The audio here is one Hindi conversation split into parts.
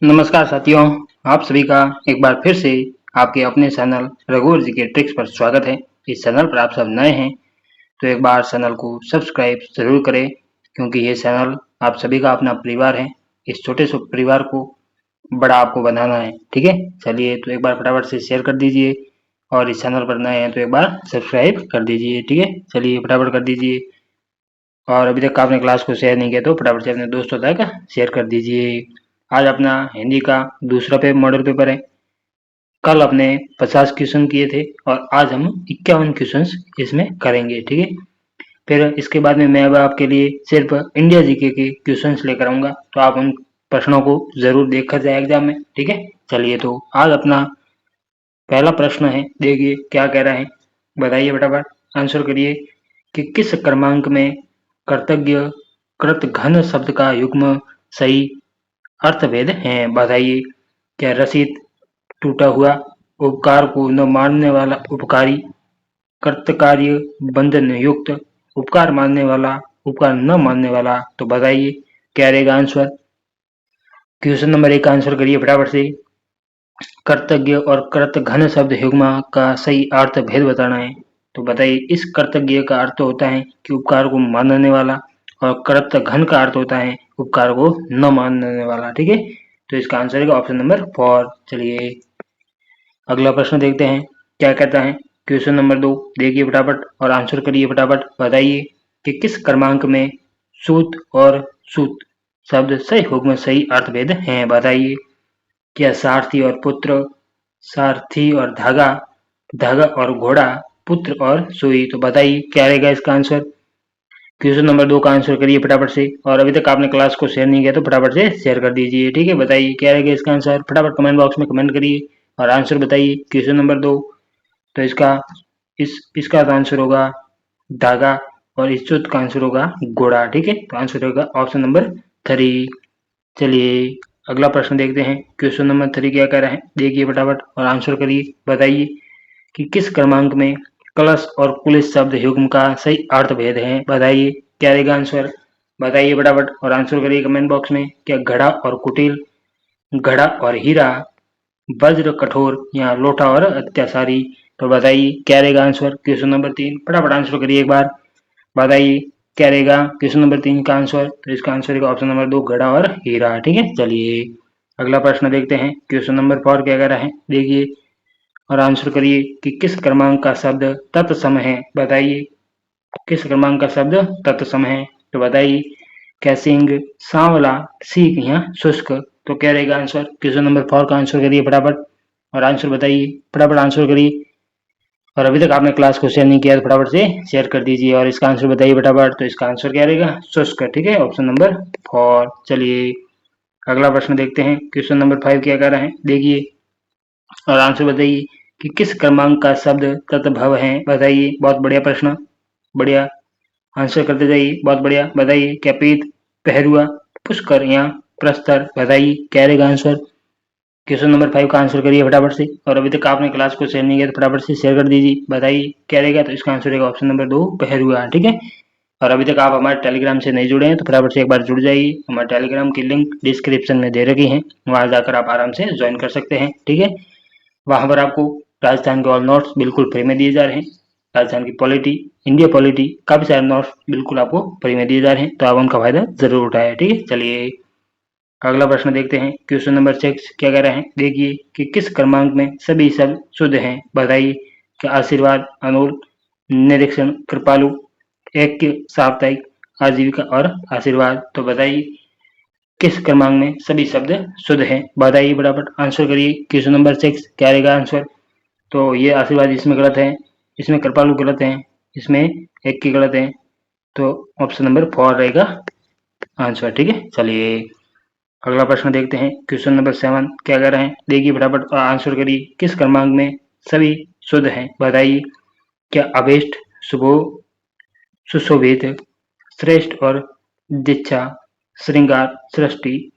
नमस्कार साथियों, आप सभी का एक बार फिर से आपके अपने चैनल रघुवर जी के ट्रिक्स पर स्वागत है। इस चैनल पर आप सब नए हैं तो एक बार चैनल को सब्सक्राइब ज़रूर करें, क्योंकि ये चैनल आप सभी का अपना परिवार है। इस छोटे से परिवार को बड़ा आपको बनाना है, ठीक है। चलिए तो एक बार फटाफट से शेयर कर दीजिए, और इस चैनल पर नए हैं तो एक बार सब्सक्राइब कर दीजिए, ठीक है। चलिए फटाफट कर दीजिए, और अभी तक आपने क्लास को शेयर नहीं किया तो फटाफट से अपने दोस्तों तक शेयर कर दीजिए। आज अपना हिंदी का दूसरा मॉडल पेपर है। कल अपने 50 क्वेश्चन किए थे और आज हम 51 क्वेश्चन इसमें करेंगे, ठीक है। फिर इसके बाद में मैं अब आपके लिए सिर्फ इंडिया जीके के क्वेश्चंस लेकर आऊंगा, तो आप उन प्रश्नों को जरूर देख कर जाए एग्जाम में, ठीक है। चलिए तो आज अपना पहला प्रश्न है, देखिए क्या कह रहा है, बताइए फटाफट आंसर करिए कि किस क्रमांक में कृतज्ञ कृत घन शब्द का युग्म सही अर्थभेद है। बताइए, क्या रसीद टूटा हुआ, उपकार को न मानने वाला उपकारी, कर्तकार्य बंधन युक्त, उपकार मानने वाला, उपकार न मानने वाला। तो बताइए क्या रहेगा आंसर। क्वेश्चन नंबर 1 का आंसर करिए फटाफट से। कर्तज्ञ और कृत घन शब्द युग्म का सही अर्थ भेद बताना है। तो बताइए, इस कर्तज्ञ का अर्थ होता है कि उपकार को मानने वाला, और कृत घन का अर्थ होता है उपकार को न मानने वाला, ठीक है। तो इसका आंसर है ऑप्शन नंबर 4। चलिए अगला प्रश्न देखते हैं क्या कहता है। क्वेश्चन नंबर 2 देखिए फटाफट और आंसर करिए फटाफट। बताइए कि किस क्रमांक में सूत और सूत शब्द सही हुक्म सही अर्थभेद हैं। बताइए, क्या सारथी और पुत्र, सारथी और धागा, धागा और घोड़ा, पुत्र और सुई। तो बताइए क्या रहेगा इसका आंसर। क्वेश्चन नंबर 2 का आंसर करिए फटाफट से, और अभी तक आपने क्लास को शेयर नहीं किया तो फटाफट से शेयर कर दीजिए, ठीक है। बताइए क्या रहेगा इसका आंसर, फटाफट कमेंट बॉक्स में कमेंट करिए और आंसर बताइए। क्वेश्चन नंबर 2, तो इसका तो आंसर होगा धागा, और इस चौथ का आंसर होगा घोड़ा, ठीक है। तो आंसर होगा ऑप्शन नंबर 3। चलिए अगला प्रश्न देखते हैं। क्वेश्चन नंबर 3 क्या कह रहा है, देखिए फटाफट और आंसर करिए। बताइए कि किस क्रमांक में कलश और पुलिस शब्द युग्म का सही अर्थ भेद है। बताइए क्या रहेगा आंसर। बताइए फटाफट और आंसर करिए कमेंट बॉक्स में। क्या घड़ा और कुटिल, घड़ा और हीरा, वज्र कठोर, या लोटा और अत्याचारी। तो बताइए क्या रहेगा आंसर। क्वेश्चन नंबर 3 फटाफट आंसर करिए एक बार। बताइए क्या रहेगा क्वेश्चन नंबर 3 का आंसर। तो इसका आंसर है ऑप्शन नंबर 2 घड़ा और हीरा, ठीक है। चलिए अगला प्रश्न देखते हैं। क्वेश्चन नंबर 4 क्या कह रहा है, देखिए और आंसर करिए कि किस क्रमांक का शब्द तत्सम है। बताइए किस क्रमांक का शब्द तत्सम है। तो बताइए, क्या सिंह, सांवला, सीख या शुष्क। तो क्या रहेगा आंसर। क्वेश्चन नंबर 4 का आंसर करिए फटाफट और आंसर बताइए, फटाफट आंसर करिए। और अभी तक आपने क्लास को शेयर नहीं किया तो फटाफट से शेयर कर दीजिए और इसका आंसर बताइए फटाफट। तो इसका आंसर क्या रहेगा, शुष्क, ठीक है, ऑप्शन नंबर 4। चलिए अगला प्रश्न देखते हैं। क्वेश्चन नंबर 5 क्या कह रहा है, देखिए और आंसर बताइए कि किस क्रमांक का शब्द तत्भव है। बताइए, बहुत बढ़िया प्रश्न, बढ़िया, आंसर करते जाइए, बहुत बढ़िया। बताइए, क्या पीत, पहरुआ, पुष्कर या प्रस्तर। बताइए क्या रहेगा आंसर। क्वेश्चन नंबर 5 का आंसर करिए फटाफट से, और अभी तक आपने क्लास को शेयर नहीं किया तो फटाफट से शेयर कर दीजिए। बताइए क्या रहेगा। तो इसका आंसर रहेगा ऑप्शन नंबर 2 पहरुआ, ठीक है। और अभी तक आप हमारे टेलीग्राम से नहीं जुड़े हैं तो फटाफट से एक बार जुड़ जाइए। हमारे टेलीग्राम की लिंक डिस्क्रिप्शन में दे रखी है, वहां जाकर आप आराम से ज्वाइन कर सकते हैं, ठीक है। वहाँ पर आपको राजस्थान के ऑल नोट्स बिल्कुल फ्री में दिए जा रहे हैं। राजस्थान की पॉलिटी, इंडिया पॉलिटी, काफ़ी सारे नोट्स बिल्कुल आपको फ्री में दिए जा रहे हैं, तो आप उनका फायदा जरूर उठाएं, ठीक है। चलिए अगला प्रश्न देखते हैं। क्वेश्चन नंबर 6 क्या कह रहे हैं, देखिए कि किस क्रमांक में सभी शब्द शुद्ध हैं। बताइए, क्या आशीर्वाद, अनूल, निरीक्षण, कृपालु, ऐक्य, साप्ताहिक, आजीविका और आशीर्वाद। तो बताइए किस क्रमांक में सभी शब्द शुद्ध हैं। बताइए फटाफट आंसर करिए। क्वेश्चन नंबर 6 क्या रहेगा आंसर। तो ये आशीर्वाद इसमें गलत है, इसमें कृपालु गलत है, इसमें एक की गलत है, तो ऑप्शन नंबर 4 रहेगा आंसर, ठीक है। चलिए अगला प्रश्न देखते हैं। क्वेश्चन नंबर 7 क्या कह रहे हैं, देखिए फटाफट और आंसर करिए। किस क्रमांक में सभी शुद्ध हैं। बताइए, क्या अभीष्ट, शुभो, सुशोभित, श्रेष्ठ और दीक्षा, श्रृंगार, सृष्टि,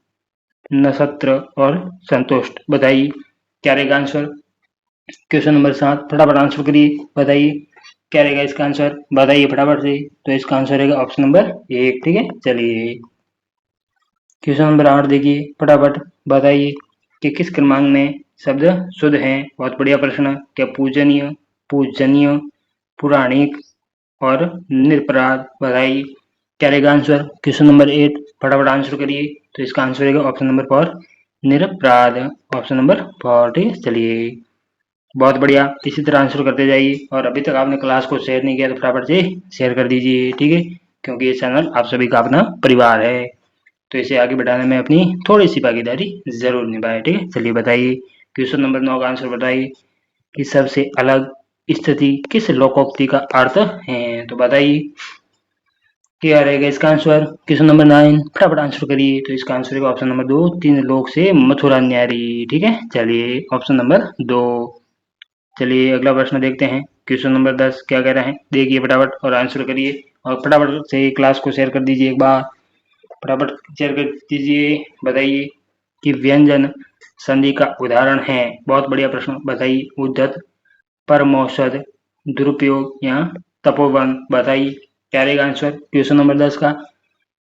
नक्षत्र और संतुष्ट। बताइए क्या रहेगा आंसर। क्वेश्चन नंबर 7 फटाफट आंसर करिए। बताइए क्या रहेगा इसका आंसर। बताइए फटाफट से। तो इसका आंसर रहेगा ऑप्शन नंबर 1, ठीक है। चलिए क्वेश्चन नंबर 8 देखिए, फटाफट बताइए कि किस क्रमांक में शब्द शुद्ध हैं। बहुत बढ़िया प्रश्न। क्या पूजनीय, पूजनीय, पुराणिक और निरपराध? बताइए क्या रहेगा आंसर। क्वेश्चन नंबर 8 फटाफट आंसर करिए। तो इसका आंसर रहेगा ऑप्शन नंबर 4 निरपराध, ऑप्शन नंबर 4। ठीक है, चलिए बहुत बढ़िया, इसी तरह आंसर करते जाइए। और अभी तक आपने क्लास को शेयर नहीं किया तो फटाफट से शेयर कर दीजिए, ठीक है, क्योंकि ये चैनल आप सभी का अपना परिवार है, तो इसे आगे बढ़ाने में अपनी थोड़ी सी भागीदारी जरूर निभाए। ठीक है, चलिए बताइए क्वेश्चन नंबर 9 का आंसर बताइए कि सबसे अलग स्थिति किस लोकोक्ति का अर्थ है। तो बताइए क्या रहेगा इसका आंसर। क्वेश्चन नंबर 9 फटाफट आंसर करिए। तो इसका आंसर रहेगा ऑप्शन नंबर 2 तीन लोक से मथुरा न्यारी। ठीक है, चलिए ऑप्शन नंबर 2। चलिए अगला प्रश्न देखते हैं। क्वेश्चन नंबर 10 क्या कह रहे हैं, देखिए फटाफट और आंसर करिए। और फटाफट से क्लास को शेयर कर दीजिए, एक बार फटाफट शेयर कर दीजिए। बताइए कि व्यंजन संधि का उदाहरण है। बहुत बढ़िया प्रश्न। बताइए उद्धत, परमौषध, दुरुपयोग या तपोवन? बताइए क्या रहेगा आंसर क्वेश्चन नंबर 10 का।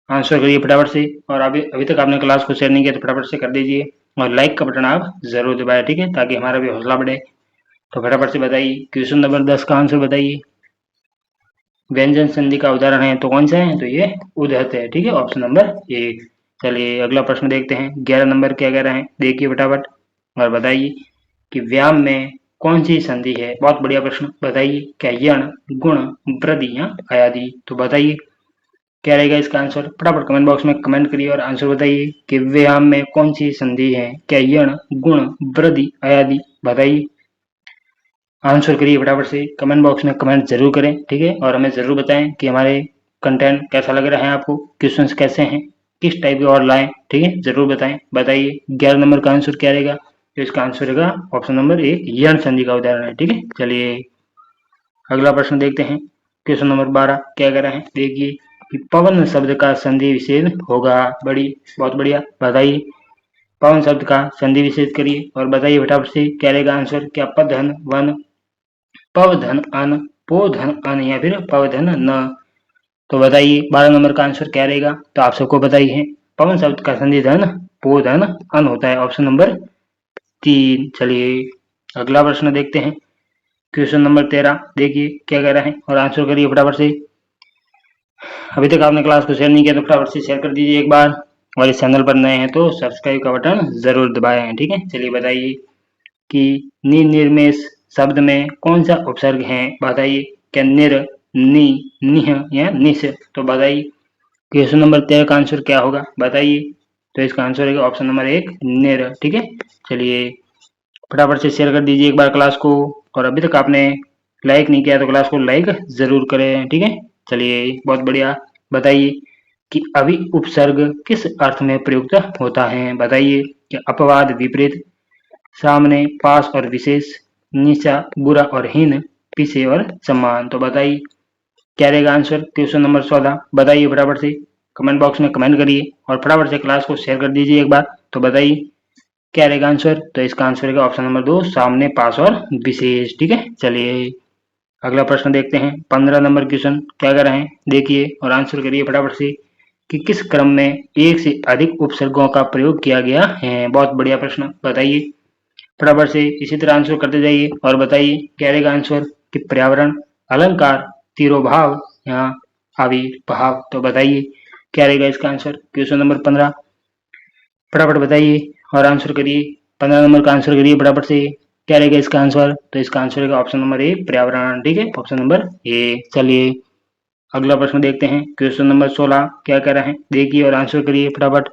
आंसर करिए फटाफट से। और अभी तक आपने क्लास को शेयर नहीं किया तो फटाफट से कर दीजिए। और लाइक का बटन आप जरूर दबाएं, ठीक है, ताकि हमारा भी हौसला बढ़े। तो फटाफट से बताइए क्वेश्चन नंबर 10 का आंसर बताइए। व्यंजन संधि का उदाहरण है तो कौन सा है, तो ये उद्धत है। ठीक है, ऑप्शन नंबर 1। चलिए अगला प्रश्न देखते हैं। 11 नंबर क्या कह रहे हैं, देखिए फटाफट और बताइए कि व्याम में कौन सी संधि है। बहुत बढ़िया प्रश्न। बताइए क्या यण, गुण, वृद्धि या अयादि? तो बताइए क्या रहेगा इसका आंसर। फटाफट कमेंट बॉक्स में कमेंट करिए और आंसर बताइए कि व्याम में कौन सी संधि है। क्या यण, गुण, वृद्धि, अयादि? बताइए आंसर करिए फटाफट से। कमेंट बॉक्स में कमेंट जरूर करें, ठीक है, और हमें जरूर बताएं कि हमारे कंटेंट कैसा लग रहा है आपको, क्वेश्चंस कैसे हैं, किस टाइप के और लाएं। ठीक है, जरूर बताएं। बताइए 11 नंबर का आंसर क्या रहेगा। तो इसका आंसर रहेगा ऑप्शन नंबर 1 यण संधि का उदाहरण है। ठीक है, चलिए अगला प्रश्न देखते हैं। क्वेश्चन नंबर 12 क्या कह रहे हैं, देखिए कि पवन शब्द का संधि विच्छेद होगा। बहुत बढ़िया। बताइए पवन शब्द का संधि विच्छेद करिए और बताइए फटाफट से क्या रहेगा आंसर। क्या पधन वन, पवधन अन, पोधन अन या फिर पवधन न? तो बताइए 12 नंबर का आंसर क्या रहेगा। तो आप सबको बताइए है पवन शब्द का संधि धन पोधन अन होता है, ऑप्शन नंबर 3। चलिए अगला प्रश्न देखते हैं। क्वेश्चन नंबर 13 देखिए क्या कह रहा है और आंसर करिए फटाफट से। अभी तक आपने क्लास को शेयर नहीं किया तो फटाफट से शेयर कर दीजिए एक बार। और इस चैनल पर नए हैं तो सब्सक्राइब का बटन जरूर दबाएं। ठीक है, चलिए बताइए कि निर्निमेष शब्द में कौन सा उपसर्ग है। बताइए क्या निर, नि, निह या निस? तो बताइए क्वेश्चन नंबर 13 का आंसर क्या होगा। बताइए तो इसका आंसर है ऑप्शन नंबर 1 निर। ठीक है, चलिए फटाफट से शेयर कर दीजिए एक बार क्लास को। और अभी तक आपने लाइक नहीं किया तो क्लास को लाइक जरूर करें। ठीक है, चलिए बहुत बढ़िया। बताइए कि अभी उपसर्ग किस अर्थ में प्रयुक्त होता है। बताइए कि अपवाद, विपरीत, सामने, पास और विशेष, नीचा, बुरा और हीन, पीछे और सम्मान? तो बताइए क्या रहेगा आंसर क्वेश्चन नंबर 14। बताइए फटाफट से कमेंट बॉक्स में कमेंट करिए और फटाफट से क्लास को शेयर कर दीजिए एक बार। तो बताइए क्या रहेगा आंसर। तो इसका आंसर रहेगा ऑप्शन नंबर 2 सामने, पास और विशेष। ठीक है, चलिए अगला प्रश्न देखते हैं। 15 नंबर क्वेश्चन क्या कर रहे हैं, देखिए और आंसर करिए फटाफट से कि किस क्रम में एक से अधिक उपसर्गों का प्रयोग किया गया है। बहुत बढ़िया प्रश्न। बताइए फटाफट से इसी तरह आंसर करते जाइए और बताइए क्या रहेगा आंसर कि पर्यावरण, अलंकार, तिरोभाव या आविर्भाव? तो बताइए क्या रहेगा इसका आंसर क्वेश्चन नंबर 15। फटाफट बताइए और आंसर करिए। 15 नंबर का आंसर करिए फटाफट से। क्या रहेगा इसका आंसर। तो इसका आंसर रहेगा ऑप्शन नंबर 1 पर्यावरण। ठीक है, ऑप्शन नंबर ए। चलिए अगला प्रश्न देखते हैं। क्वेश्चन नंबर 16 क्या कह रहे हैं, देखिए और आंसर करिए फटाफट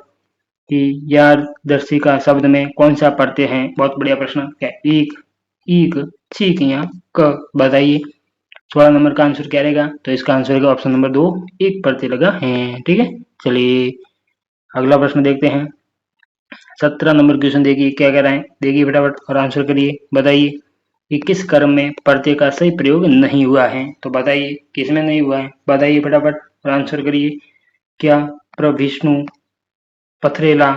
कि यादर्शिका शब्द में कौन सा प्रत्यय है। बहुत बढ़िया प्रश्न। क्या एक, ईक, चीक या क? बताइए 16 नंबर का आंसर क्या रहेगा। तो इसका आंसर रहेगा ऑप्शन नंबर 2 एक प्रत्यय लगा है। ठीक है, चलिए अगला प्रश्न देखते हैं। 17 नंबर क्वेश्चन देखिए क्या कह रहे हैं, देखिए फटाफट और आंसर करिए। बताइए कि किस कर्म में प्रत्यय का सही प्रयोग नहीं हुआ है। तो बताइए किसमें नहीं हुआ है। बताइए फटाफट और आंसर करिए। क्या प्रविष्णु, पथरेला,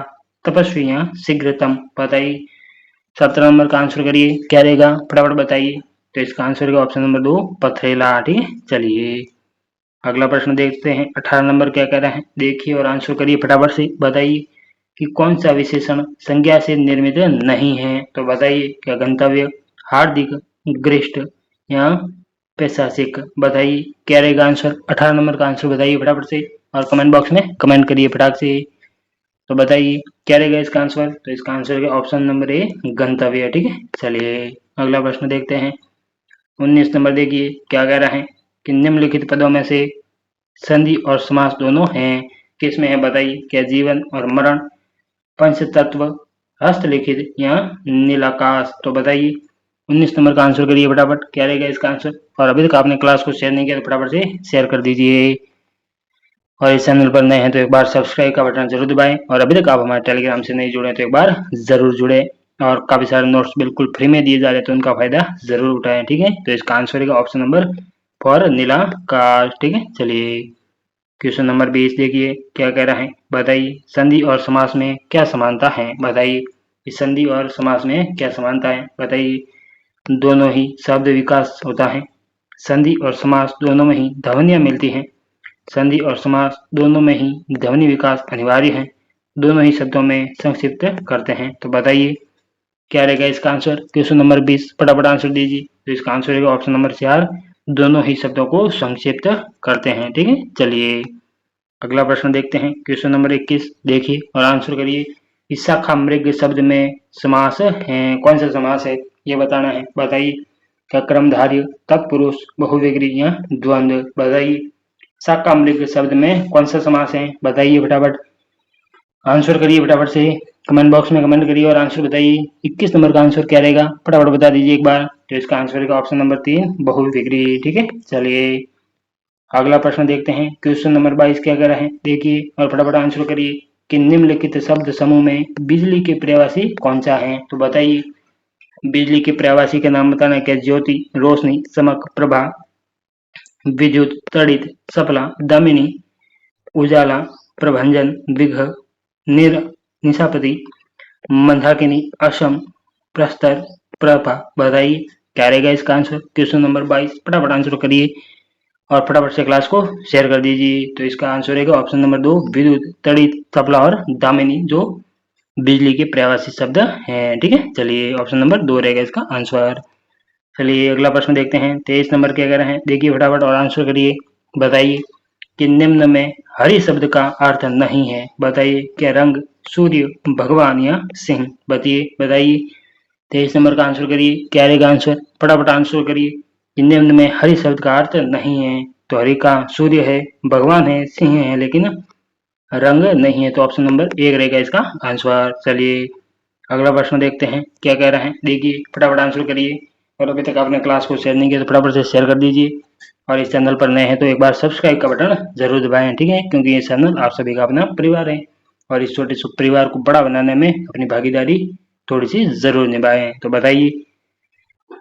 तपस्वी या शीघ्रतम? बताइए 17 नंबर का आंसर करिए क्या रहेगा, फटाफट बताइए। तो इसका आंसर रहेगा ऑप्शन नंबर 2 पथरेला। ठीक है, चलिए अगला प्रश्न देखते हैं। 18 नंबर क्या कह रहे हैं, देखिए और आंसर करिए फटाफट से। बताइए कि कौन सा विशेषण संज्ञा से निर्मित नहीं है? तो बताइए, क्या गंतव्य, हार्दिक, गृष्ट या पैशासिक? बताइए क्या रहेगा आंसर। 18 नंबर का आंसर बताइए फटाफट से और कमेंट बॉक्स में कमेंट करिए फटाक से। तो बताइए क्या रहेगा इसका आंसर। तो इसका आंसर है ऑप्शन नंबर ए, गंतव्य। ठीक है, चलिए अगला प्रश्न देखते हैं। 19 नंबर देखिए क्या कह रहा है कि निम्नलिखित पदों में से संधि और समास दोनों हैं, किसमें है? बताइए, क्या जीवन और मरण, पंचतत्व, हस्तलिखित या नीलाकाश? तो बताइए 19 नंबर का आंसर करिए फटाफट, क्या रहेगा इसका आंसर। और अभी तक आपने क्लास को शेयर नहीं किया तो फटाफट से शेयर कर दीजिए और इस चैनल पर नए हैं तो एक बार सब्सक्राइब का बटन जरूर दबाएं और अभी तक आप हमारे टेलीग्राम से नहीं जुड़े तो एक बार जरूर जुड़े और काफी सारे नोट्स बिल्कुल फ्री में दिए जा रहे हैं तो उनका फायदा जरूर उठाएं। ठीक है, तो इसका आंसर है ऑप्शन नंबर 4, नीलाकाश। ठीक है, चलिए क्वेश्चन नंबर 20 देखिए क्या कह रहा है। बताइए संधि और समास में क्या समानता है? बताइए इस संधि और समास में क्या समानता है? बताइए दोनों ही शब्द विकास होता है, संधि और समास दोनों में ही ध्वनियां मिलती हैं, संधि और समास दोनों में ही ध्वनि विकास अनिवार्य है, दोनों ही शब्दों में संक्षिप्त करते हैं। तो बताइए क्या रहेगा इसका आंसर। क्वेश्चन नंबर 20 फटाफट आंसर दीजिए। तो इसका आंसर रहेगा ऑप्शन नंबर 4, दोनों ही शब्दों को संक्षिप्त करते हैं। ठीक है, चलिए अगला प्रश्न देखते हैं। क्वेश्चन नंबर 21 देखिए और आंसर करिए। इस शाखा मृग शब्द में समास है, कौन सा समास है ये बताना है। बताइए क्या क्रमधार्य, तत्पुरुष, बहुविग्री या द्वंद्व? बताइए शाखा मृग शब्द में कौन सा समास है? बताइए फटाफट आंसर करिए फटाफट से, कमेंट बॉक्स में कमेंट करिए और आंसर बताइए। 21 नंबर का आंसर क्या रहेगा फटाफट बता दीजिए एक बार। तो इसका आंसर रहेगा ऑप्शन नंबर 3, बहुविग्री। ठीक है, चलिए अगला प्रश्न देखते हैं। क्वेश्चन नंबर 22 क्या कह रहा है देखिए और फटाफट आंसर करिए कि निम्नलिखित शब्द समूह में बिजली के पर्यायवाची कौन सा है? तो बताइए बिजली के पर्यायवाची के नाम बताना। क्या ज्योति, रोशनी, चमक, प्रभा, विद्युत, तड़ित, सफला, दामिनी, उजाला, प्रभंजन, विघ, निशापति, मंदाकिनी, असम, प्रस्तर, प्रभा? बताइए क्या रहेगा इसका आंसर। क्वेश्चन नंबर 22 फटाफट आंसर करिए और फटाफट से क्लास को शेयर कर दीजिए। तो इसका आंसर रहेगा ऑप्शन नंबर 2, विद्युत, तड़ित, तबला और दामिनी, जो बिजली के पर्यायवाची शब्द हैं। ठीक है, चलिए ऑप्शन नंबर 2 रहेगा इसका आंसर। चलिए अगला प्रश्न देखते हैं। 23 नंबर क्या कह रहे हैं देखिए फटाफट और आंसर करिए। बताइए कि निम्न में हरि शब्द का अर्थ नहीं है। बताइए क्या रंग, सूर्य, भगवान या सिंह? बताइए 23 नंबर का आंसर करिए, क्या रहेगा आंसर। फटाफट आंसर करिए। निम्न में हरि शब्द का अर्थ नहीं है, तो हरि का सूर्य है, भगवान है, सिंह है, लेकिन रंग नहीं है। तो ऑप्शन नंबर 1 रहेगा इसका आंसर। चलिए अगला प्रश्न देखते हैं क्या कह रहे हैं देखिए फटाफट आंसर करिए और अभी तक आपने क्लास को शेयर नहीं किया तो फटाफट से शेयर कर दीजिए और इस चैनल पर नए हैं तो एक बार सब्सक्राइब का बटन जरूर दबाएं। ठीक है, क्योंकि ये चैनल आप सभी का अपना परिवार है और इस छोटे से परिवार को बड़ा बनाने में अपनी भागीदारी थोड़ी सी जरूर निभाएं। तो बताइए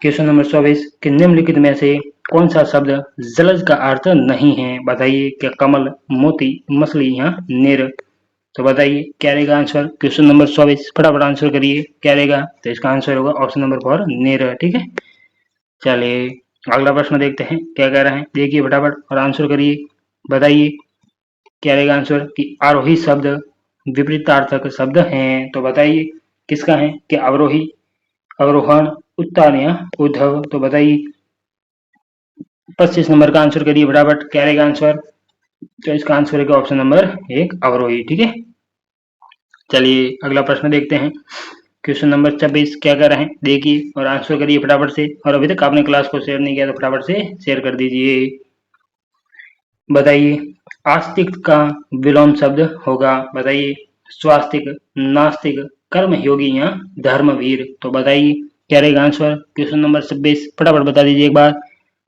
क्वेश्चन नंबर 24 कि निम्नलिखित में से कौन सा शब्द जलज का अर्थ नहीं है? बताइए क्या कमल, मोती, मछली या नीर? तो बताइए क्या रहेगा आंसर। क्वेश्चन नंबर 24 फटाफट आंसर करिए, क्या रहेगा। तो इसका आंसर होगा ऑप्शन नंबर 4, नीर। ठीक है, चलिए अगला प्रश्न देखते हैं क्या कह रहा है देखिए फटाफट और आंसर करिए। बताइए क्या रहेगा आंसर कि आरोही शब्द विपरीतार्थक शब्द हैं। तो बताइए किसका है, कि अवरोही, अवरोहण, उत्तान या उद्धव? तो बताइए 25 नंबर का आंसर करिए फटाफट, क्या रहेगा आंसर। तो इसका आंसर है ऑप्शन नंबर 1, अवरोही। ठीक है, चलिए अगला प्रश्न देखते हैं। क्वेश्चन नंबर 26 क्या कर रहे हैं देखिए और आंसर करिए फटाफट से और अभी तक आपने क्लास को शेयर नहीं किया तो फटाफट से शेयर कर दीजिए। बताइए आस्तिक का विलोम शब्द होगा। बताइए स्वास्तिक, नास्तिक, कर्मयोगी या धर्मवीर? तो बताइए क्या रहेगा आंसर। क्वेश्चन नंबर 26 फटाफट बता दीजिए एक बार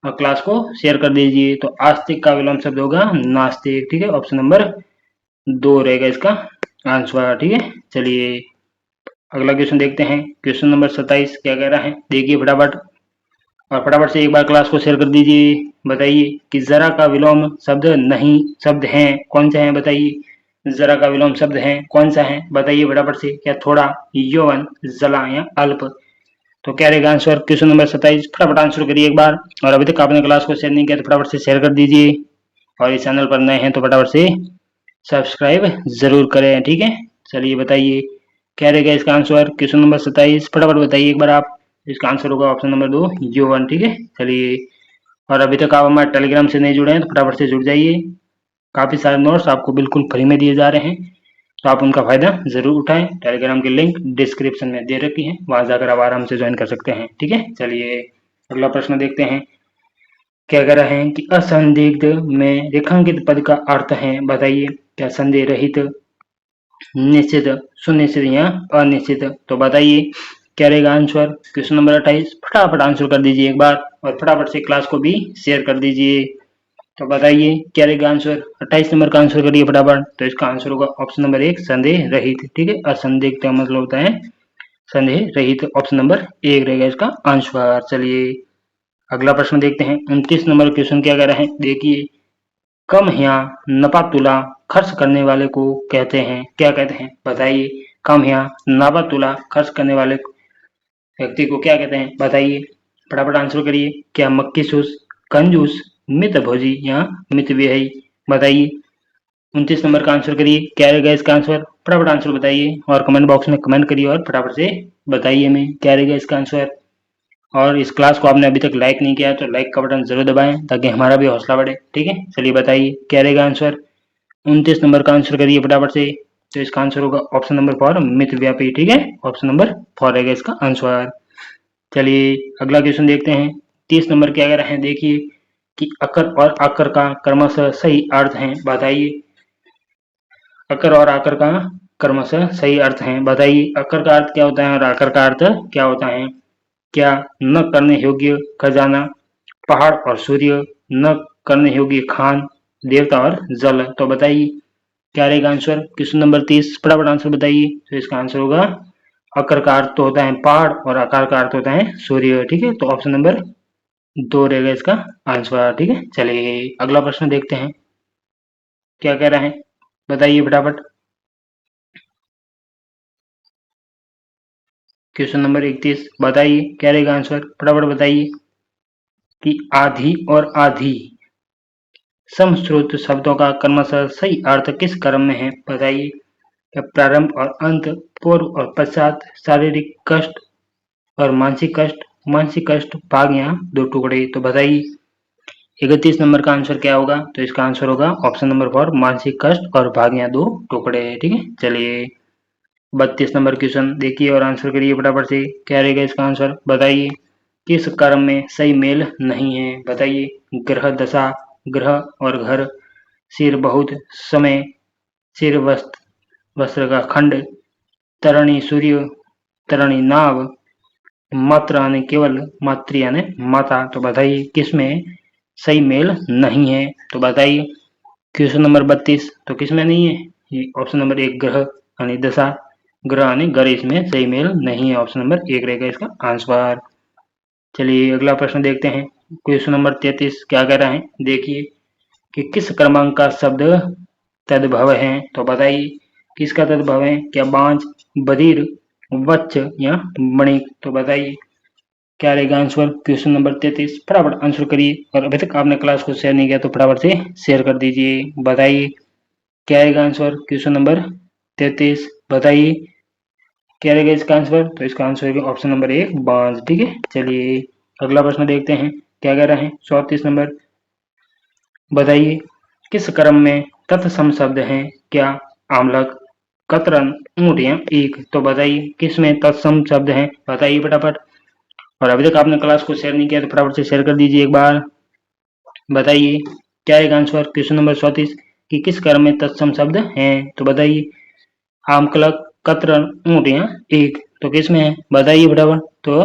और क्लास को शेयर कर दीजिए। तो आस्तिक का विलोम शब्द होगा नास्तिक। ठीक है, ऑप्शन नंबर 2 रहेगा इसका आंसर। ठीक है, चलिए अगला क्वेश्चन देखते हैं। क्वेश्चन नंबर 27 क्या कह रहा है देखिए फटाफट और फटाफट से एक बार क्लास को शेयर कर दीजिए। बताइए कि जरा का विलोम शब्द नहीं शब्द है, कौन सा है? बताइए जरा का विलोम शब्द है कौन सा है? बताइए फटाफट से, क्या थोड़ा, यौवन, जला या अल्प? तो क्या रहेगा आंसर। क्वेश्चन नंबर 27 फटाफट आंसर करिए एक बार और अभी तक आपने क्लास को शेयर नहीं किया तो फटाफट से शेयर कर दीजिए और इस चैनल पर नए हैं तो फटाफट से सब्सक्राइब जरूर करें। ठीक है, चलिए बताइए क्या रहेगा इसका आंसर। क्वेश्चन नंबर 27 फटाफट बताइए एक बार आप। इसका आंसर होगा ऑप्शन नंबर 2 यौवन। ठीक है चलिए, और अभी तक आप हमारे टेलीग्राम से नहीं जुड़े हैं तो फटाफट से जुड़ जाइए। काफ़ी सारे नोट्स आपको बिल्कुल फ्री में दिए जा रहे हैं, तो आप उनका फायदा जरूर उठाएं। टेलीग्राम की लिंक डिस्क्रिप्शन में दे रखी है, वहां जाकर आप आराम से ज्वाइन कर सकते हैं। ठीक है चलिए अगला प्रश्न देखते हैं। क्या कह रहे हैं कि असंदिग्ध में रेखांकित पद का अर्थ है, बताइए। क्या संदेह रहित, निश्चित, सुनिश्चित या अनिश्चित, तो बताइए क्या रहेगा आंसर। क्वेश्चन नंबर 28 फटाफट आंसर कर दीजिए एक बार, और फटाफट से क्लास को भी शेयर कर दीजिए। तो बताइए क्या रहेगा आंसर। 28 नंबर का आंसर करिए फटाफट। तो इसका आंसर होगा ऑप्शन नंबर 1 संदेह रहित। ठीक है, असंदिग्ध का मतलब होता है संदेह रहित। ऑप्शन नंबर 1 रहेगा इसका आंसर। चलिए अगला प्रश्न देखते हैं। 29 नंबर क्वेश्चन क्या कह रहे हैं, देखिए। कम या नफा तुला खर्च करने वाले को कहते हैं, क्या कहते हैं, बताइए। कम या नफा तुला खर्च करने वाले व्यक्ति को क्या कहते हैं, बताइए। फटाफट आंसर करिए। क्या मक्खीसूस, कंजूस, मितभोजी या मितव्ययी, बताइए। 29 नंबर का आंसर करिए। क्या रहेगा इसका आंसर, फटाफट आंसर बताइए और कमेंट बॉक्स में कमेंट करिए और फटाफट से बताइए हमें क्या रहेगा इसका आंसर। और इस क्लास को आपने अभी तक लाइक नहीं किया तो लाइक का बटन जरूर दबाएं ताकि हमारा भी हौसला बढ़े। ठीक है चलिए बताइए क्या रहेगा आंसर। 29 नंबर का आंसर करिए फटाफट से। तो इसका आंसर होगा ऑप्शन नंबर 4 मितव्यापी। ठीक है, ऑप्शन नंबर 4 रहेगा इसका आंसर। चलिए अगला क्वेश्चन देखते हैं। 30 नंबर क्या कह रहे हैं, देखिए कि अकर और आकर का क्रमशः सही अर्थ है, बताइए। अकर और आकर का क्रमशः सही अर्थ है, बताइए। अकर का अर्थ क्या होता है और आकर का अर्थ क्या होता है। क्या न करने योग्य खजाना, पहाड़ और सूर्य, न करने योग्य खान, देवता और जल, तो बताइए क्या रहेगा आंसर। क्वेश्चन नंबर 30 फटाफट आंसर बताइए। तो इसका आंसर होगा अकर का अर्थ तो होता है पहाड़ और आकार का अर्थ होता है सूर्य। ठीक है, तो ऑप्शन नंबर 2 रहेगा इसका आंसर। ठीक है चलिए अगला प्रश्न देखते हैं। क्या कह रहे हैं, बताइए फटाफट। क्वेश्चन नंबर 31 बताइए क्या रहेगा आंसर, फटाफट बताइए। कि आधी और आधी समश्रुत शब्दों का क्रमशः सही अर्थ किस क्रम में है, बताइए। क्या प्रारंभ और अंत, पूर्व और पश्चात, शारीरिक कष्ट और मानसिक कष्ट, भाग या दो टुकड़े, तो बताइए। 31 नंबर का आंसर क्या होगा, तो इसका आंसर होगा ऑप्शन नंबर 4 मानसिक कष्ट और भाग या दो टुकड़े। ठीक है चलिए 32 नंबर क्वेश्चन देखिए और आंसर करिए फटाफट से। क्या रहेगा इसका आंसर, बताइए। किस कर्म में सही मेल नहीं है, बताइए। ग्रह दशा, ग्रह और घर, सिर बहुत, समय, सिर वस्त्र का खंड, तरणी सूर्य, तरणी नाव, मात्र यानी केवल, मातृ यानी माता, तो बताइए किसमें सही मेल नहीं है, तो बताइए। क्वेश्चन नंबर 32 तो किसमें नहीं है, ये ऑप्शन नंबर 1 ग्रह यानी दशा, ग्रह यानी घर, इसमें सही मेल नहीं है। ऑप्शन नंबर 1 रहेगा इसका आंसर। चलिए अगला प्रश्न देखते हैं। क्वेश्चन नंबर 33 क्या कह रहा है, देखिए। कि किस क्रमांक का शब्द तद्भव है, तो बताइए किसका तद्भव है। क्या बांझ, बधिर, वत्स या मणिक, तो बताइए क्या रहेगा आंसर। क्वेश्चन नंबर 33 फटाफट आंसर करिए, और अभी तक आपने क्लास को शेयर नहीं किया तो फटाफट से शेयर कर दीजिए। बताइए क्या रहेगा आंसर। क्वेश्चन नंबर 33 बताइए क्या रहेगा इसका आंसर, तो इसका आंसर है ऑप्शन नंबर 1 बांझ। ठीक है चलिए अगला प्रश्न देखते हैं। क्या कह रहे हैं 34 नंबर, बताइए किस क्रम में तत्सम शब्द हैं। क्या आमलक, कतरन, ऊंट या ईख, तो बताइए किसमें तत्सम शब्द हैं, बताइए फटाफट। और अभी तक आपने क्लास को शेयर नहीं किया तो फटाफट से शेयर कर दीजिए एक बार। बताइए क्या रहेगा आंसर। क्वेश्चन नंबर 34 कि किस क्रम में तत्सम शब्द हैं, तो बताइए। आमकलक, कतरन, ऊंट या ईख, तो किसमें है, बताइए फटाफट। तो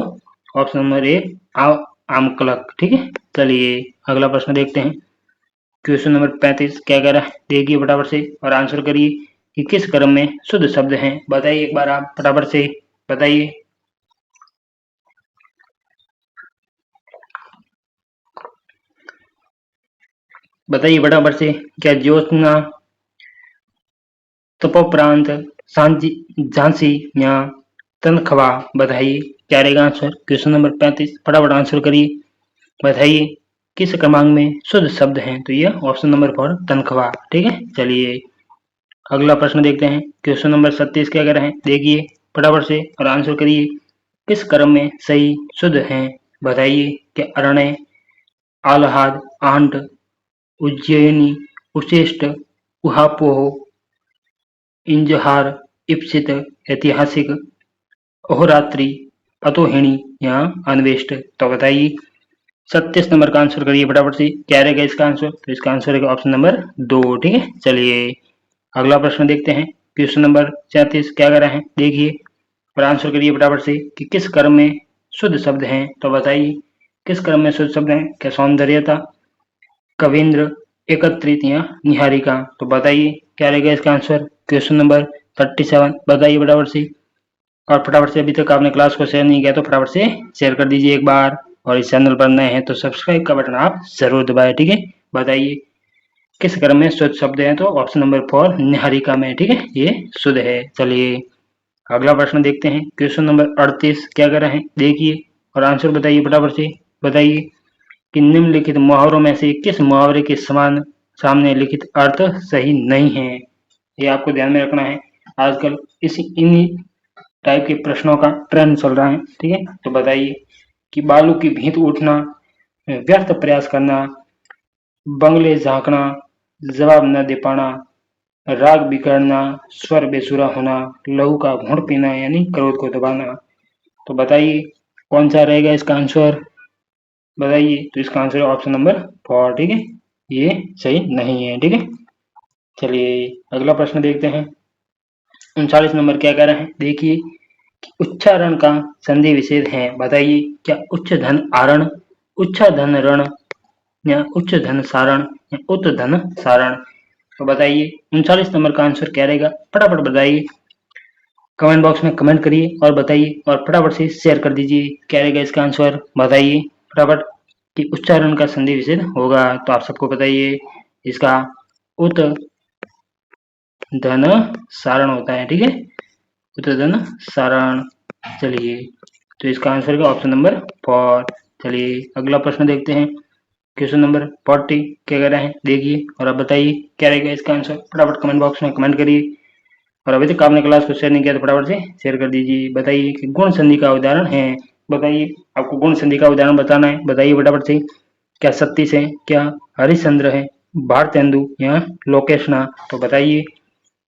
ऑप्शन नंबर 1 आमकलक। ठीक है चलिए अगला प्रश्न देखते हैं। क्वेश्चन नंबर 35 क्या कह रहा है, देखिए फटाफट से और आंसर करिए। कि किस क्रम में शुद्ध शब्द हैं, बताइए एक बार आप फटाफट से बताइए। बताइए फटाफट से। क्या ज्योत्सना, तपोप्रांत, सांची, झांसी या तनख्वा, बताइए क्या रहेगा आंसर। क्वेश्चन नंबर 35 फटाफट आंसर करिए, बताइए किस क्रमांक में शुद्ध शब्द हैं, तो ये ऑप्शन नंबर 4 तनख्वा। ठीक है चलिए अगला प्रश्न देखते हैं। क्वेश्चन नंबर 37 क्या कह रहे हैं, देखिए फटाफट से और आंसर करिए। किस क्रम में सही शुद्ध हैं बताइए। कि अरण्य, आल्हाद, आंट, उज्जयिनी, उच्छिष्ट, उहापोह, इंजहार, इप्सित, ऐतिहासिक, अहोरात्रि, अतोहिणी या अन्वेष्ट। तो बताइए 37 नंबर का आंसर करिए फटाफट से। क्या रहेगा इसका आंसर, तो इसका आंसर रहेगा ऑप्शन नंबर 2। ठीक है, चलिए अगला प्रश्न देखते हैं। क्वेश्चन नंबर 34 क्या कर रहे हैं, देखिए और आंसर करिए फटाफट से। कि किस क्रम में शुद्ध शब्द हैं, तो बताइए किस क्रम में शुद्ध शब्द हैं। क्या सौंदर्यता, कविंद्र, एकत्रित या निहारिका। तो बताइए क्या रहेगा इसका आंसर। क्वेश्चन नंबर 37 बताइए फटाफट से। और फटाफट से अभी तक आपने क्लास को शेयर नहीं किया तो फटाफट से शेयर कर दीजिए एक बार। और इस चैनल पर नए हैं तो सब्सक्राइब का बटन आप जरूर दबाएं। ठीक है, बताइए किस क्रम में शुद्ध शब्द है, तो ऑप्शन नंबर 4 निहारिका में। ठीक है, ये शुद्ध है। चलिए अगला प्रश्न देखते हैं। क्वेश्चन नंबर 38 क्या कर रहे हैं, देखिए और आंसर बताइए फटाफट से। बताइए कि निम्नलिखित मुहावरों में से किस मुहावरे के समान सामने लिखित अर्थ सही नहीं है। ये आपको ध्यान में रखना है। आजकल इन टाइप के प्रश्नों का ट्रेंड चल रहा है। ठीक है, तो बताइए कि बालू की भींत उठना, व्यर्थ प्रयास करना, बंगले झांकना, जवाब न दे पाना, राग बिगड़ना, स्वर बेसुरा होना, लहू का घूंट पीना यानी क्रोध को दबाना। तो बताइए कौन सा रहेगा इसका आंसर, बताइए। तो इसका आंसर है ऑप्शन नंबर 4। ठीक है, ये सही नहीं है। ठीक है, चलिए अगला प्रश्न देखते हैं। 39 नंबर क्या कह रहे हैं, देखिए उच्चारण का संधि विच्छेद है बताइए। क्या उच्च धन आरण, उच्च धन रण या उच्च धन सारण या उच्च धन सारण। तो बताइए 39 नंबर का आंसर क्या रहेगा, फटाफट बताइए। कमेंट बॉक्स में कमेंट करिए और बताइए और फटाफट से शेयर कर दीजिए। क्या रहेगा इसका आंसर, बताइए फटाफट। कि उच्चारण का संधि विच्छेद होगा, तो आप सबको बताइए इसका उत धन सारण होता है। ठीक है, उत धन सारण। चलिए तो इसका आंसर का ऑप्शन नंबर 4। चलिए अगला प्रश्न देखते हैं। क्वेश्चन नंबर 40 क्या कह रहे हैं, देखिए और आप बताइए क्या रहेगा इसका आंसर। फटाफट कमेंट बॉक्स में कमेंट करिए और अभी तक आपने क्लास को शेयर नहीं किया तो फटाफट से शेयर कर दीजिए। बताइए कि गुण संधि का उदाहरण है, बताइए आपको गुण संधि का उदाहरण बताना है। बताइए फटाफट से। क्या सतीश है, क्या हरिश्चंद्र है, भारतेंदु या लोकेशना। तो बताइए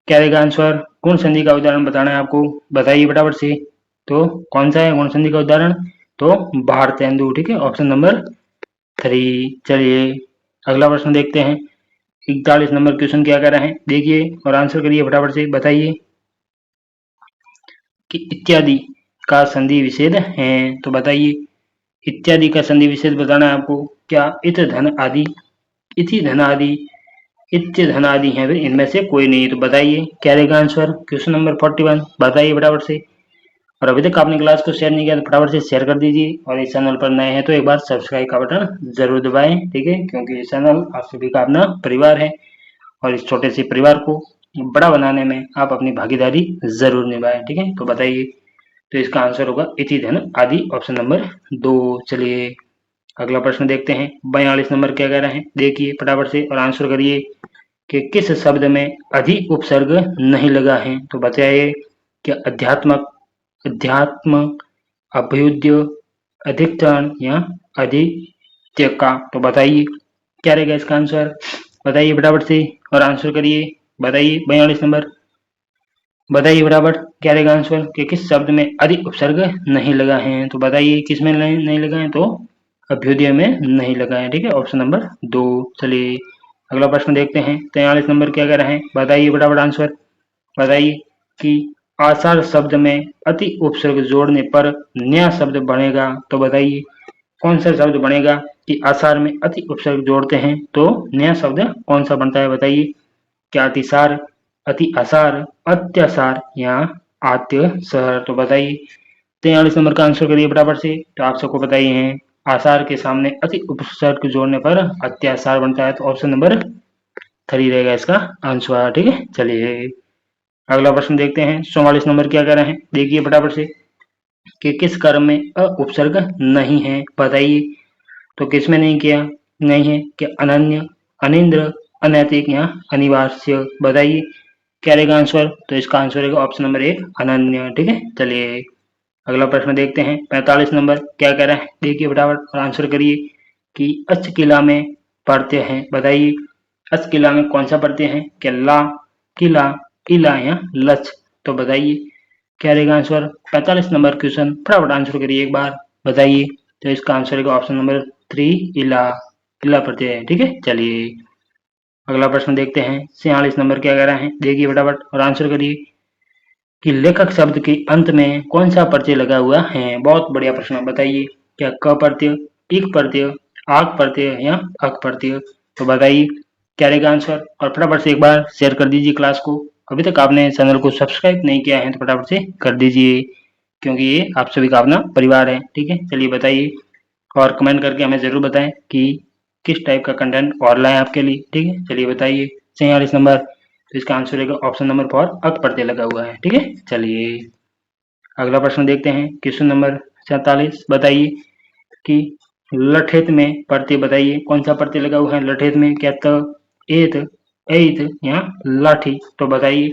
क्या रहेगा आंसर। गुण संधि का उदाहरण बताना है आपको, बताइए फटाफट से। तो कौन सा है गुण संधि का उदाहरण, तो भारतेंदु। ठीक है, ऑप्शन नंबर 3। चलिए अगला प्रश्न देखते हैं। 41 नंबर क्वेश्चन क्या कर रहे हैं, देखिए और आंसर करिए फटाफट से। बताइए कि इत्यादि का संधि विच्छेद है। तो बताइए इत्यादि का संधि विच्छेद बताना है आपको। क्या इत धन आदि, इति धन आदि, इत्य धन आदि है, इनमें से कोई नहीं। तो बताइए क्या रहेगा आंसर। क्वेश्चन नंबर 41 बताइए फटाफट से। और अभी तक आपने क्लास को शेयर नहीं किया तो फटाफट से शेयर कर दीजिए। और इस चैनल पर नए हैं तो एक बार सब्सक्राइब का बटन जरूर दबाएं। ठीक है, क्योंकि ये चैनल आप सभी का अपना परिवार है और इस छोटे से परिवार को बड़ा बनाने में आप अपनी भागीदारी जरूर निभाएं। ठीक है, तो बताइए। तो इसका आंसर होगा इति धन आदि, ऑप्शन नंबर 2। चलिए अगला प्रश्न देखते हैं। 42 नंबर क्या कह रहे हैं, देखिए फटाफट से और आंसर करिए। कि किस शब्द में अधिक उपसर्ग नहीं लगा है। तो बताइए कि अध्यात्मक, अध्यात्म, अभ्युदय, अधिकरण या अधित्य का। तो बताइए क्या रहेगा इसका आंसर, बताइए फटाफट से और आंसर करिए। बताइए 42 नंबर, बताइए फटाफट क्या रहेगा आंसर। कि किस शब्द में अधिक उपसर्ग नहीं लगा है। तो बताइए किस में नहीं लगा है, तो अभ्युदय में नहीं लगा है। ठीक है, ऑप्शन नंबर 2। चलिए अगला प्रश्न देखते हैं। 43 नंबर क्या कह रहे हैं, बताइए फटाफट आंसर। बताइए कि आषाढ़ शब्द में अति उपसर्ग जोड़ने पर नया शब्द बनेगा। तो बताइए कौन सा शब्द बनेगा। कि आषाढ़ में अति उपसर्ग जोड़ते हैं तो नया शब्द कौन सा बनता है, बताइए। क्या अतिसार, अति आसार, अत्यासार या आत्यसर। तो बताइए 43 नंबर का आंसर करिए फटाफट से। तो आप सबको बताइए हैं आसार के सामने अति उपसर्ग जोड़ने पर अत्यासार बनता है। तो ऑप्शन नंबर 3 रहेगा इसका आंसर। ठीक है, चलिए अगला प्रश्न देखते हैं। 44 नंबर क्या कह रहे हैं, देखिए फटाफट से। कि किस कर्म में अ उपसर्ग नहीं है, बताइए। तो किस में नहीं किया, नहीं है। कि अनन्य, अनिंद्र, अनैतिक या अनिवार्य। बताइए क्या रहेगा आंसर? तो इसका आंसर रहेगा ऑप्शन नंबर 1 अनन्य। ठीक है, चलिए अगला प्रश्न देखते हैं। 45 नंबर क्या कह रहा है, देखिए फटाफट और आंसर करिए कि अच किला में पढ़ते हैं, बताइए अच किला में कौन सा पढ़ते हैं? क्या ला, किला, इला या लच? तो बताइए क्या रहेगा आंसर? 45 नंबर क्वेश्चन फटाफट आंसर करिए एक बार, बताइए। तो इसका आंसर रहेगा ऑप्शन नंबर 3 इला, इला पढ़ते हैं। ठीक है, चलिए अगला प्रश्न देखते हैं। 46 नंबर क्या कह रहा है, देखिए फटाफट और आंसर करिए कि लेखक शब्द के अंत में कौन सा प्रत्यय लगा हुआ है? बहुत बढ़िया प्रश्न, बताइए क्या क प्रत्यय, इक प्रत्यय, आक प्रत्यय या अक प्रत्यय? तो बताइए क्या रहेगा आंसर? और फटाफट से एक बार शेयर कर दीजिए क्लास को। अभी तक आपने चैनल को सब्सक्राइब नहीं किया है तो फटाफट से कर दीजिए, क्योंकि ये आप सभी का अपना परिवार है। ठीक है, चलिए बताइए और कमेंट करके हमें जरूर बताएं कि किस टाइप का कंटेंट और लाएं आपके लिए। ठीक है, चलिए बताइए। 46 नंबर, तो इसका आंसर रहेगा ऑप्शन नंबर 4 अक प्रत्यय लगा हुआ है। ठीक है, चलिए अगला प्रश्न देखते हैं। क्वेश्चन नंबर 47, बताइए कि लठेत में प्रत्यय, बताइए कौन सा प्रत्यय लगा हुआ है लठेत में? क्या त, एत, ऐत या लाठी? तो बताइए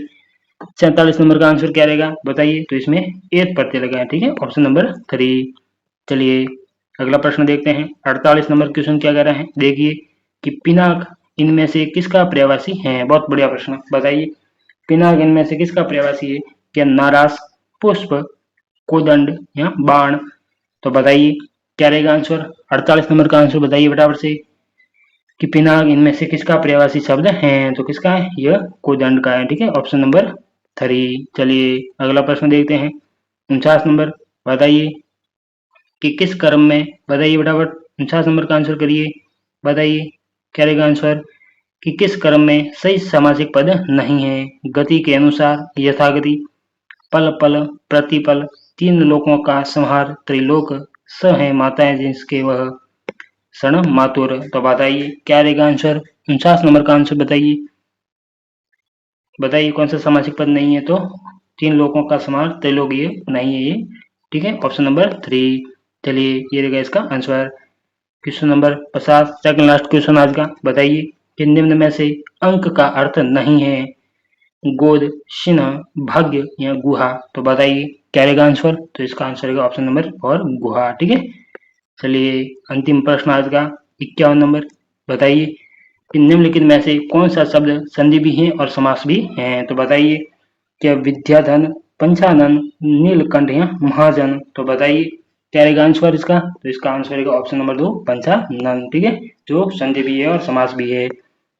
47 नंबर का आंसर क्या रहेगा, बताइए। तो इसमें एत प्रत्यय लगा है। ठीक है, ऑप्शन नंबर 3। चलिए अगला प्रश्न देखते हैं। 48 नंबर क्वेश्चन क्या कह रहा है, देखिए कि पिनाक इनमें से किसका पर्यायवाची है? बहुत बढ़िया प्रश्न, बताइए पिनाक इनमें से किसका पर्यायवाची है? क्या नाराज, पुष्प, कोदंड या बाण? तो बताइए क्या रहेगा आंसर? 48 नंबर का आंसर बताइए फटाफट से कि पिनाक इनमें से किसका पर्यायवाची शब्द है? तो किसका है? यह कोदंड का है। ठीक है, ऑप्शन नंबर 3। चलिए अगला प्रश्न देखते हैं। 49 नंबर, बताइए कि किस कर्म में, बताइए फटाफट 49 नंबर का आंसर करिए, बताइए क्या रहेगा आंसर कि किस कर्म में सही सामासिक पद नहीं है? गति के अनुसार, यथागति, पल पल, प्रतिपल, तीन लोकों का संहार, त्रिलोक, स है माताएं जिसके वह क्षण मातुर? तो बताइए क्या रहेगा आंसर? 49 नंबर का आंसर बताइए, बताइए कौन सा सामासिक पद नहीं है? तो तीन लोकों का संहार, त्रिलोक ये नहीं है ये। ठीक है, ऑप्शन नंबर 3। चलिए ये रहेगा इसका answer. Question number 50, second last question आज का, बताइए कि निम्न में से अंक का अर्थ नहीं है? गोद, सिन्ह, भाग्य या गुहा? तो बताइए क्या रहेगा आंसर? तो इसका आंसर रहेगा ऑप्शन नंबर 4 गुहा। ठीक है, चलिए अंतिम प्रश्न आज का 51 नंबर, बताइए कि निम्नलिखित में से कौन सा शब्द संधि भी है और समास भी है? तो बताइए क्या विद्याधन, पंचानन, नीलकंठ या महाजन? तो बताइए क्या रहेगा आंसर इसका? तो इसका आंसर रहेगा ऑप्शन नंबर 2 पंचानन। ठीक है, जो संधि भी है और समास भी है।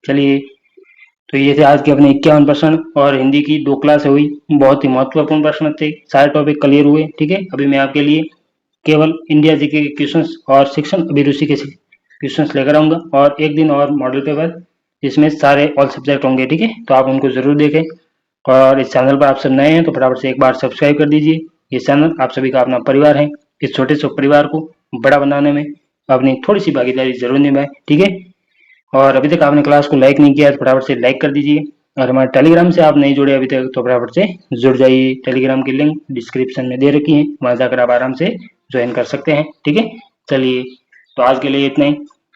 चलिए तो ये थे आज के अपने 51 प्रश्न और हिंदी की 2 क्लास हुई। बहुत ही महत्वपूर्ण प्रश्न थे, सारे टॉपिक क्लियर हुए। ठीक है, अभी मैं आपके लिए केवल इंडिया जीके के क्वेश्चंस और शिक्षण अभिरुचि के क्वेश्चंस लेकर आऊंगा और एक दिन और मॉडल पेपर, जिसमें सारे ऑल सब्जेक्ट होंगे। ठीक है, तो आप उनको जरूर देखें और इस चैनल पर आप सब नए हैं तो फटाफट से एक बार सब्सक्राइब कर दीजिए। ये चैनल आप सभी का अपना परिवार है। इस छोटे से परिवार को बड़ा बनाने में अपनी थोड़ी सी भागीदारी जरूर निभाएं। ठीक है, और अभी तक आपने क्लास को लाइक नहीं किया तो फटाफट से लाइक कर दीजिए और हमारे टेलीग्राम से आप नहीं जुड़े अभी तक तो फटाफट से जुड़ जाइए। टेलीग्राम की लिंक डिस्क्रिप्शन में दे रखी है, वहां जाकर आप आराम से ज्वाइन कर सकते हैं। ठीक है, चलिए तो आज के लिए इतना ही,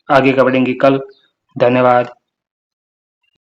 आगे का बढ़ेंगे कल। धन्यवाद।